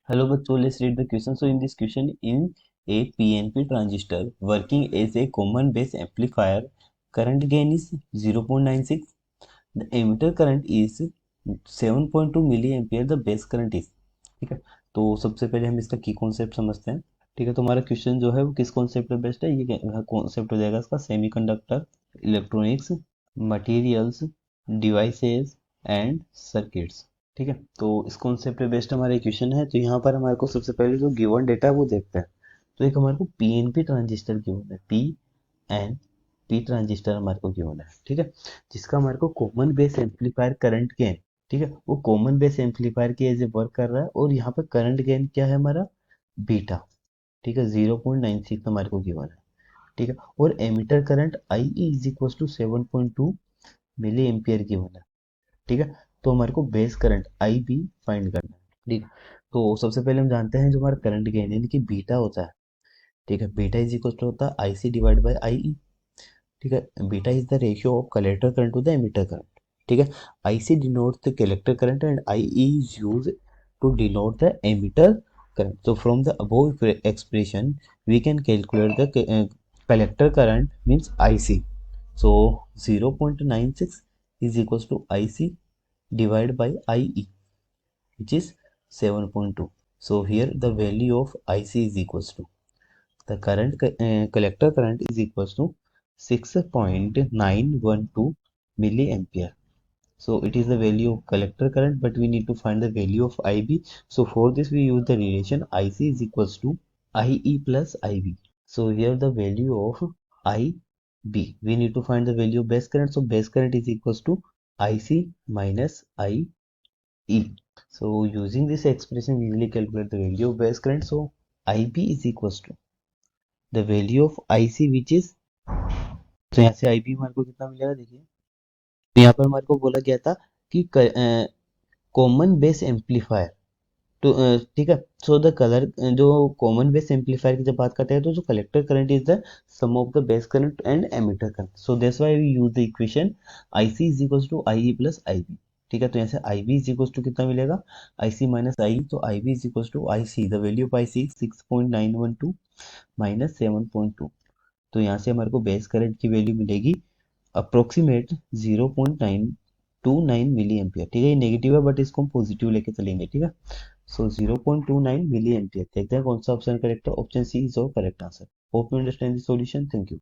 Hello बच्चों, let's read the question. So in this question, in a PNP transistor working as a common base amplifier, current gain is 0.96. The emitter current is 7.2 milliampere. The base current is, ठीक है। तो सबसे पहले हम इसका की concept समझते हैं। ठीक है, तो हमारा क्वेश्चन जो है वो किस कॉन्सेप्ट पे बेस्ड है, ये कॉन्सेप्ट हो जाएगा इसका semiconductor, electronics, materials, devices and circuits. ठीक है, तो इस कॉन्सेप्ट पे बेस्ड हमारा क्वेश्चन है। तो यहाँ पर हमारे को सबसे पहले जो गिवन डेटा है वो देखते हैं। तो एक हमारे को पीएनपी ट्रांजिस्टर गिवन है, पी एन पी ट्रांजिस्टर हमारे को गिवन है। ठीक है, जिसका हमारे को common base amplifier current gain, ठीक है, वो कॉमन बेस एम्पलीफायर के एज ए वर्क कर रहा है। और यहाँ पे करंट गेन क्या है हमारा, बीटा। ठीक है, 0.96 हमारे को गिवन है। ठीक है, और emitter current I is equal to 7.2 milli ampere given है। ठीक है, तो हमारे को base current I B find करना है। ठीक है, तो सबसे पहले हम जानते हैं जो हमारा करंट गेन यानी कि बीटा होता है। ठीक है, बीटा इज इक्वल टू होता है I C divide by I E. ठीक है, beta is the ratio of collector current to the emitter current. ठीक है, I C denotes the collector current and I E is used to denote the emitter current. So from the above expression we can calculate the collector current means IC. So 0.96 is equals to IC divided by IE, which is 7.2. So here the value of IC is equals to the current collector current is equals to 6.912 milliampere. So it is the value of collector current, but we need to find the value of IB. So for this we use the relation IC is equals to IE plus IB. So here the value of IB, we need to find the value of base current. So base current is equals to IC minus IE. So using this expression, we usually calculate the value of base current. So IB is equals to the value of IC, which is, तो यहाँ से IB हमारे को कितना मिलेगा देखिए। तो यहाँ पर हमारे को बोला गया था कि कॉमन बेस एम्पलीफायर। तो ठीक है, सो द कलर जो कॉमन बेस एम्पलीफायर की जब बात करते हैं तो जो collector current is the sum of the base current and emitter current. So that's why we use the equation I C is equal to I E plus I B. ठीक है, तो यहाँ से I B is equal to कितना मिलेगा, I C minus I, तो I B is equal to I C, the value of I C 6.912 minus 7.2। तो यहाँ से हमारे को बेस करंट की वैल्यू मिलेगी अप्रोक्सीमेट 0.929 मिली एम्पियर। ठीक है, ये नेगेटिव है बट इसको हम पॉजिटिव लेके चलेंगे। ठीक है, सो 0.29 मिली एम्पियर। देखते हैं कौन सा ऑप्शन करेक्ट है। ऑप्शन सी इज और correct answer. Hope you understand the solution. Thank you.